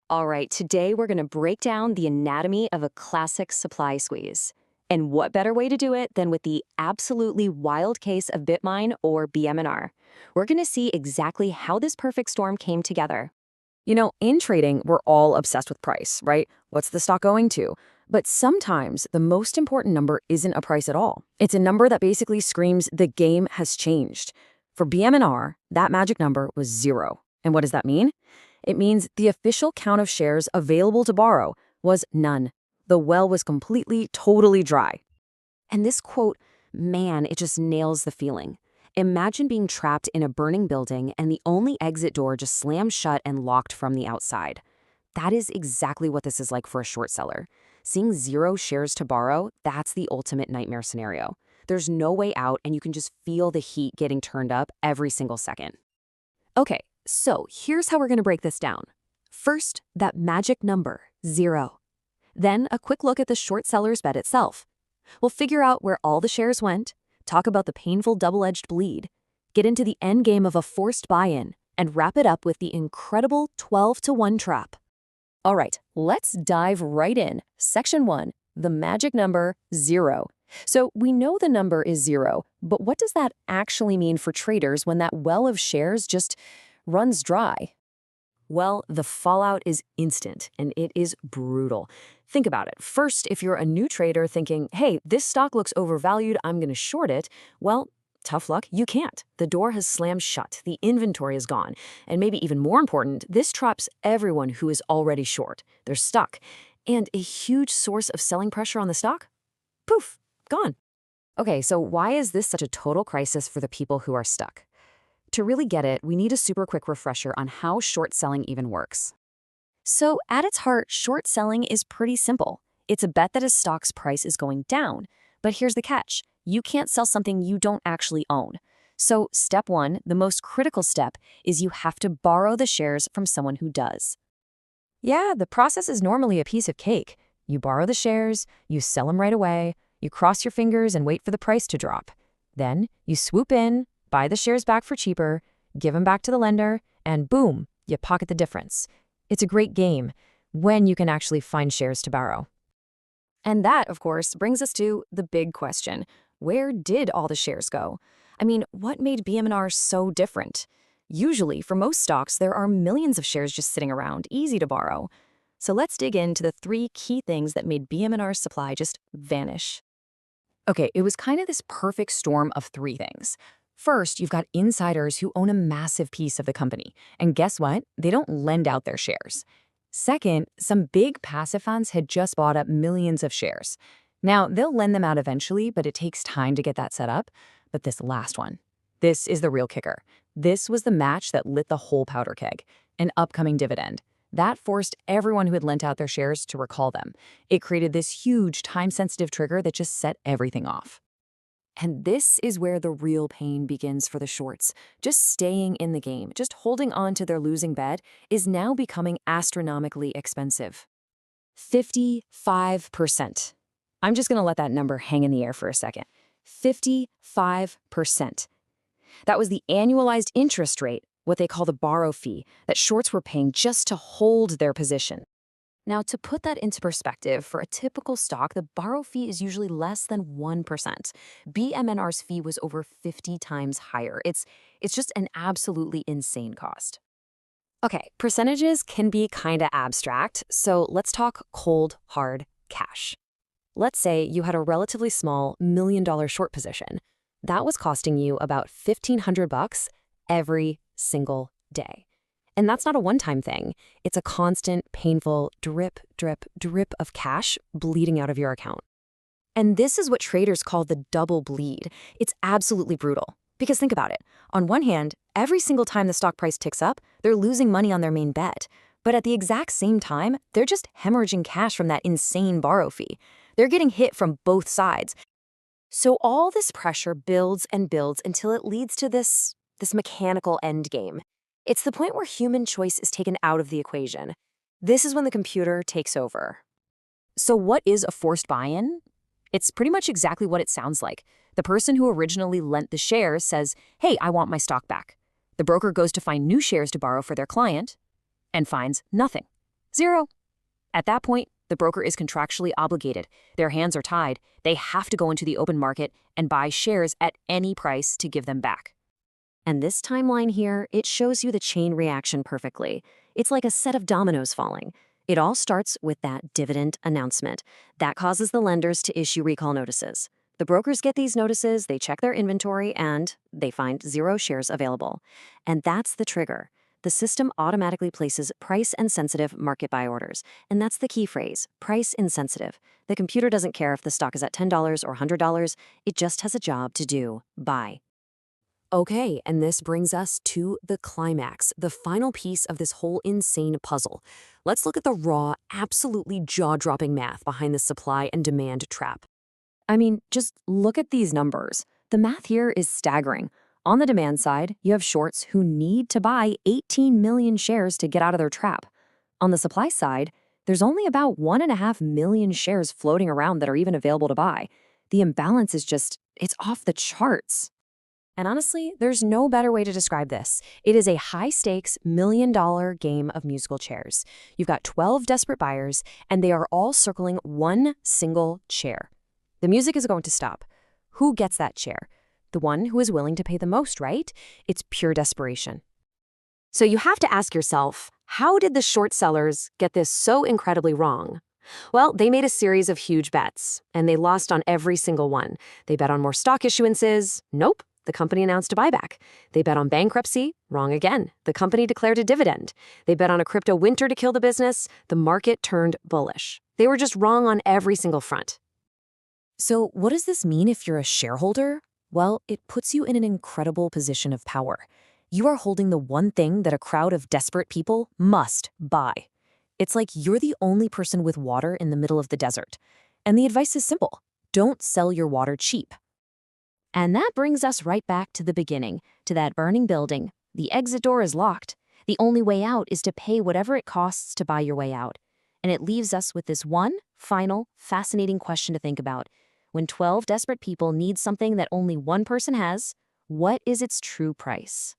All right, today we're going to break down the anatomy of a classic supply squeeze. And what better way to do it than with the absolutely wild case of BitMine or BMNR? We're going to see exactly how this perfect storm came together. In trading, we're all obsessed with price, right? What's the stock going to? But sometimes the most important number isn't a price at all. It's a number that basically screams the game has changed. For BMNR, that magic number was 0. And what does that mean? It means the official count of shares available to borrow was none. The well was completely, totally dry. And this quote, man, it just nails the feeling. Imagine being trapped in a burning building and the only exit door just slammed shut and locked from the outside. That is exactly what this is like for a short seller. Seeing 0 shares to borrow, that's the ultimate nightmare scenario. There's no way out and you can just feel the heat getting turned up every single second. Okay, so here's how we're going to break this down. First, that magic number, 0. Then a quick look at the short seller's bet itself. We'll figure out where all the shares went, talk about the painful double-edged bleed, get into the endgame of a forced buy-in, and wrap it up with the incredible 12-to-1 trap. All right, let's dive right in. Section 1, the magic number 0. So we know the number is 0, but what does that actually mean for traders when that well of shares just runs dry? Well, the fallout is instant, and it is brutal. Think about it. First, if you're a new trader thinking, hey, this stock looks overvalued, I'm going to short it, well, tough luck, you can't. The door has slammed shut, the inventory is gone, and maybe even more important, this traps everyone who is already short. They're stuck. And a huge source of selling pressure on the stock? Poof, gone. Okay, so why is this such a total crisis for the people who are stuck? To really get it, we need a super quick refresher on how short selling even works. So at its heart, short selling is pretty simple. It's a bet that a stock's price is going down. But here's the catch. You can't sell something you don't actually own. So step 1, the most critical step, is you have to borrow the shares from someone who does. Yeah, the process is normally a piece of cake. You borrow the shares, you sell them right away, you cross your fingers and wait for the price to drop. Then you swoop in, buy the shares back for cheaper, give them back to the lender, and boom, you pocket the difference. It's a great game when you can actually find shares to borrow. And that, of course, brings us to the big question. Where did all the shares go? I mean, what made BMNR so different? Usually, for most stocks, there are millions of shares just sitting around, easy to borrow. So let's dig into the 3 key things that made BMNR's supply just vanish. Okay, it was kind of this perfect storm of 3 things. First, you've got insiders who own a massive piece of the company. And guess what? They don't lend out their shares. Second, some big passive funds had just bought up millions of shares. Now, they'll lend them out eventually, but it takes time to get that set up. But this last one, this is the real kicker. This was the match that lit the whole powder keg, an upcoming dividend. That forced everyone who had lent out their shares to recall them. It created this huge time-sensitive trigger that just set everything off. And this is where the real pain begins for the shorts. Just staying in the game, just holding on to their losing bet is now becoming astronomically expensive. 55%. I'm just going to let that number hang in the air for a second. 55%. That was the annualized interest rate, what they call the borrow fee, that shorts were paying just to hold their position. Now, to put that into perspective, for a typical stock, the borrow fee is usually less than 1%. BMNR's fee was over 50 times higher. It's just an absolutely insane cost. Okay, percentages can be kind of abstract, so let's talk cold, hard cash. Let's say you had a relatively small $1 million short position. That was costing you about $1,500 every single day. And that's not a one-time thing. It's a constant, painful drip, drip, drip of cash bleeding out of your account. And this is what traders call the double bleed. It's absolutely brutal. Because think about it. On one hand, every single time the stock price ticks up, they're losing money on their main bet. But at the exact same time, they're just hemorrhaging cash from that insane borrow fee. They're getting hit from both sides. So all this pressure builds and builds until it leads to this mechanical endgame. It's the point where human choice is taken out of the equation. This is when the computer takes over. So what is a forced buy-in? It's pretty much exactly what it sounds like. The person who originally lent the shares says, hey, I want my stock back. The broker goes to find new shares to borrow for their client and finds nothing. Zero. At that point, the broker is contractually obligated. Their hands are tied. They have to go into the open market and buy shares at any price to give them back. And this timeline here, it shows you the chain reaction perfectly. It's like a set of dominoes falling. It all starts with that dividend announcement. That causes the lenders to issue recall notices. The brokers get these notices, they check their inventory, and they find 0 shares available. And that's the trigger. The system automatically places price-insensitive market buy orders. And that's the key phrase, price-insensitive. The computer doesn't care if the stock is at $10 or $100. It just has a job to do, buy. Okay, and this brings us to the climax, the final piece of this whole insane puzzle. Let's look at the raw, absolutely jaw-dropping math behind the supply and demand trap. I mean, just look at these numbers. The math here is staggering. On the demand side, you have shorts who need to buy 18 million shares to get out of their trap. On the supply side, there's only about 1.5 million shares floating around that are even available to buy. The imbalance is just, it's off the charts. And honestly, there's no better way to describe this. It is a high-stakes, million-dollar game of musical chairs. You've got 12 desperate buyers, and they are all circling one single chair. The music is going to stop. Who gets that chair? The one who is willing to pay the most, right? It's pure desperation. So you have to ask yourself, how did the short sellers get this so incredibly wrong? Well, they made a series of huge bets, and they lost on every single one. They bet on more stock issuances. Nope. The company announced a buyback. They bet on bankruptcy. Wrong again. The company declared a dividend. They bet on a crypto winter to kill the business. The market turned bullish. They were just wrong on every single front. So what does this mean if you're a shareholder? Well, it puts you in an incredible position of power. You are holding the one thing that a crowd of desperate people must buy. It's like you're the only person with water in the middle of the desert. And the advice is simple. Don't sell your water cheap. And that brings us right back to the beginning, to that burning building. The exit door is locked. The only way out is to pay whatever it costs to buy your way out. And it leaves us with this one final, fascinating question to think about. When 12 desperate people need something that only one person has, what is its true price?